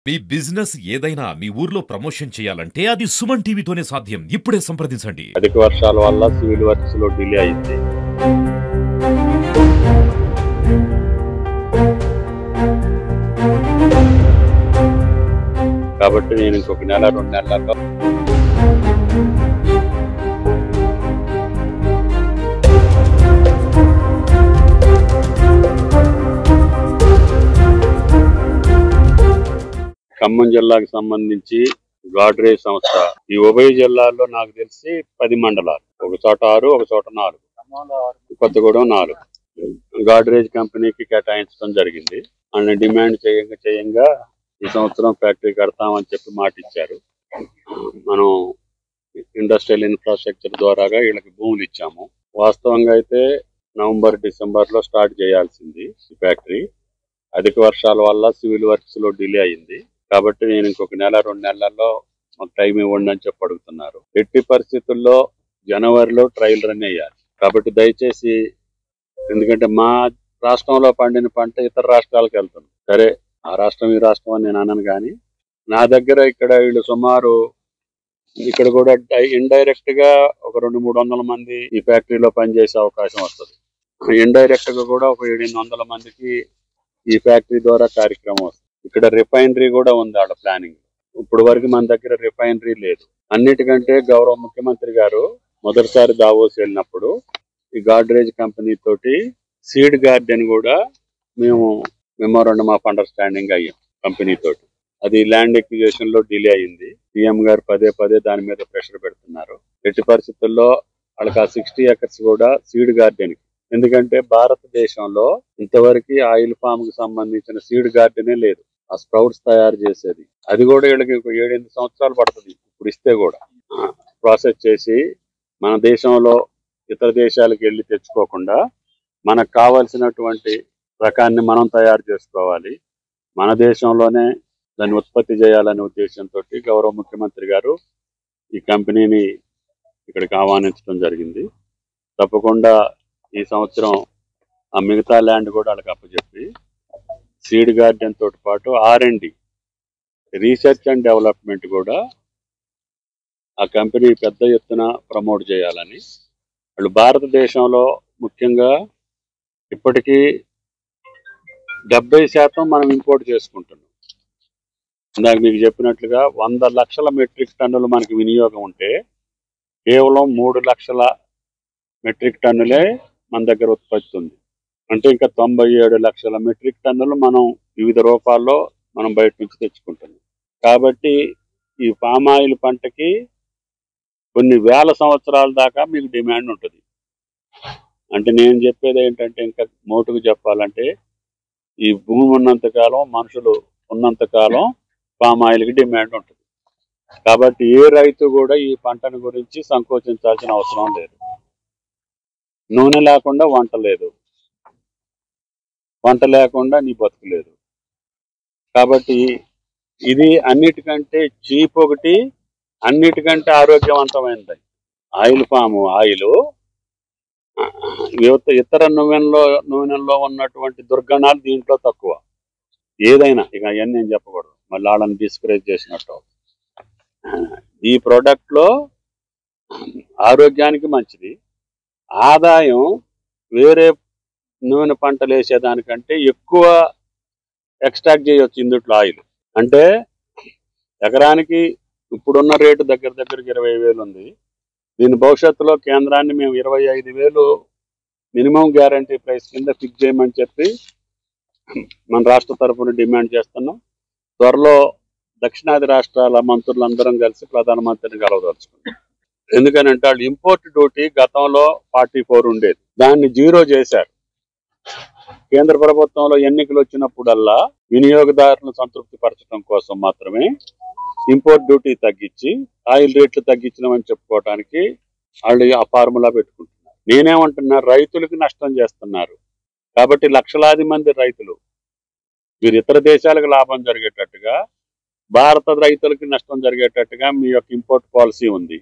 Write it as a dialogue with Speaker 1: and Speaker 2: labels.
Speaker 1: మీ business ఏదైనా మీ ఊర్లో promotion చేయాలంటే అది సుమన్ టీవీతోనే సాధ్యం. ఇప్పుడే సంప్రదించండి.
Speaker 2: అధిక వర్షాల వల్ల సివిల్ వర్క్స్ లో డిలే అయింది. కాబట్టి నేను ఇంకొక నెల 2 నెలల్లో ఖమ్మం జిల్లాకు సంబంధించి గాడ్రేజ్ సంస్థ ఈ ఉభయ జిల్లాల్లో నాకు తెలిసి 10 మండలాలు, ఒక చోట 6, ఒక చోట 4, కొత్తగూడెం 4 గాడ్రేజ్ కంపెనీకి కేటాయించడం జరిగింది. ఆయన డిమాండ్ చేయంగా ఈ సంవత్సరం ఫ్యాక్టరీ కడతామని చెప్పి మాట ఇచ్చారు. మనం ఇండస్ట్రియల్ ఇన్ఫ్రాస్ట్రక్చర్ ద్వారాగా వీళ్ళకి భూములు ఇచ్చాము. వాస్తవంగా అయితే నవంబర్, డిసెంబర్ లో స్టార్ట్ చేయాల్సింది ఈ ఫ్యాక్టరీ. అధిక వర్షాల వల్ల సివిల్ వర్క్స్ లో డిలే అయింది. కాబట్టి నేను ఇంకొక నెల 2 నెలల్లో మాకు టైం ఇవ్వండి అని చెప్పి అడుగుతున్నారు. ఎట్టి పరిస్థితుల్లో జనవరిలో ట్రయల్ రన్ అయ్యాలి. కాబట్టి దయచేసి, ఎందుకంటే మా రాష్ట్రంలో పండిన పంట ఇతర రాష్ట్రాలకు వెళ్తుంది. సరే, ఆ రాష్ట్రం ఈ రాష్ట్రం అని నేను అనను, కానీ నా దగ్గర ఇక్కడ వీళ్ళు సుమారు ఇక్కడ కూడా ఇండైరెక్ట్ గా ఒక 200-300 మంది ఈ ఫ్యాక్టరీలో పనిచేసే అవకాశం వస్తుంది. ఇండైరెక్ట్ గా కూడా ఒక 700-800 మందికి ఈ ఫ్యాక్టరీ ద్వారా కార్యక్రమం వస్తుంది. ఇక్కడ రిఫైనరీ కూడా ఉంది వాళ్ళ ప్లానింగ్. ఇప్పుడు వరకు మన దగ్గర రిఫైనరీ లేదు. అన్నిటికంటే గౌరవ ముఖ్యమంత్రి గారు మొదటిసారి దావోస్ వెళ్ళినప్పుడు ఈ గాడ్రేజ్ కంపెనీ తోటి సీడ్ గార్డెన్ కూడా మేము మెమోరాండం ఆఫ్ అండర్స్టాండింగ్ అయ్యాం కంపెనీ తోటి. అది ల్యాండ్ ఎక్విజిషన్ లో డిలే అయింది. సీఎం గారు పదే దాని మీద ప్రెషర్ పెడుతున్నారు. ఎట్టి పరిస్థితుల్లో వాళ్ళకి ఆ 60 acres కూడా సీడ్ గార్డెన్, ఎందుకంటే భారతదేశంలో ఇంతవరకు ఆయిల్ ఫామ్ కి సంబంధించిన సీడ్ గార్డెనే లేదు. ఆ స్ప్రౌట్స్ తయారు చేసేది అది కూడా వీళ్ళకి 7-8 సంవత్సరాలు పడుతుంది. ఇప్పుడు ఇస్తే కూడా ప్రాసెస్ చేసి మన దేశంలో ఇతర దేశాలకు వెళ్ళి తెచ్చుకోకుండా మనకు కావాల్సినటువంటి రకాన్ని మనం తయారు చేసుకోవాలి. మన దేశంలోనే దాన్ని ఉత్పత్తి చేయాలనే ఉద్దేశంతో గౌరవ ముఖ్యమంత్రి గారు ఈ కంపెనీని ఇక్కడికి ఆహ్వానించడం జరిగింది. తప్పకుండా ఈ సంవత్సరం ఆ మిగతా ల్యాండ్ కూడా వాళ్ళకి అప్పచెప్పి సీడ్ గార్డెన్ తోటి పాటు R&D, రీసెర్చ్ అండ్ డెవలప్మెంట్ కూడా ఆ కంపెనీ పెద్ద ఎత్తున ప్రమోట్ చేయాలని. వాళ్ళు భారతదేశంలో ముఖ్యంగా ఇప్పటికీ 70% మనం ఇంపోర్ట్ చేసుకుంటున్నాం. ఇందాక మీకు చెప్పినట్లుగా 100 లక్షల మెట్రిక్ టన్నులు మనకి వినియోగం ఉంటే కేవలం 3 లక్షల మెట్రిక్ టన్నులే మన దగ్గర ఉత్పత్తి ఉంది. అంటే ఇంకా 97 లక్షల మెట్రిక్ టన్నులు మనం వివిధ రూపాల్లో మనం బయట నుంచి తెచ్చుకుంటున్నాం. కాబట్టి ఈ పామ్ ఆయిల్ పంటకి కొన్ని వేల సంవత్సరాల దాకా మీకు డిమాండ్ ఉంటుంది. అంటే నేను చెప్పేది ఏంటంటే, ఇంకా మోటుకు చెప్పాలంటే, ఈ భూమి ఉన్నంతకాలం, మనుషులు ఉన్నంతకాలం పామ్ ఆయిల్కి డిమాండ్ ఉంటుంది. కాబట్టి ఏ రైతు కూడా ఈ పంటను గురించి సంకోచించాల్సిన అవసరం లేదు. నూనె లేకుండా వంట లేదు, వంట లేకుండా నీ బతుకు లేదు. కాబట్టి ఇది అన్నిటికంటే చీప్ ఒకటి, అన్నిటికంటే ఆరోగ్యవంతమైనది ఆయిల్ పాము ఆయిల్. ఇతర నూనెల్లో ఉన్నటువంటి దుర్గణాలు దీంట్లో తక్కువ. ఏదైనా ఇక అవన్నీ నేను చెప్పకూడదు, మళ్ళీ వాళ్ళని డిస్కరేజ్ చేసినట్టు. ఈ ప్రోడక్ట్ లో ఆరోగ్యానికి మంచిది, ఆదాయం వేరే నూనె పంటలు వేసేదానికంటే ఎక్కువ ఎక్స్ట్రాక్ట్ చేయొచ్చు ఇందుట్లో ఆయిల్. అంటే ఎకరానికి ఇప్పుడున్న రేటు దగ్గర 20,000 ఉంది. దీని భవిష్యత్తులో కేంద్రాన్ని మేము 25,000 మినిమం గ్యారంటీ ప్రైస్ కింద ఫిక్స్ చేయమని చెప్పి మన రాష్ట్ర తరఫున డిమాండ్ చేస్తున్నాం. త్వరలో దక్షిణాది రాష్ట్రాల మంత్రులందరం కలిసి ప్రధానమంత్రిని కలవదలుచుకున్నాం. ఎందుకనంటే వాళ్ళు ఇంపోర్ట్ డ్యూటీ గతంలో 44 ఉండేది, దాన్ని 0 చేశారు. కేంద్ర ప్రభుత్వంలో ఎన్నికలు వచ్చినప్పుడల్లా వినియోగదారులను సంతృప్తి పరచడం కోసం మాత్రమే ఇంపోర్ట్ డ్యూటీ తగ్గించి ఆయిల్ రేట్లు తగ్గించినామని చెప్పుకోవడానికి వాళ్ళు ఆ ఫార్ములా పెట్టుకుంటున్నారు. నేనేమంటున్నా, రైతులకు నష్టం చేస్తున్నారు. కాబట్టి లక్షలాది మంది రైతులు మీరు ఇతర దేశాలకు లాభం జరిగేటట్టుగా, భారత రైతులకి నష్టం జరిగేటట్టుగా మీ యొక్క ఇంపోర్ట్ పాలసీ ఉంది.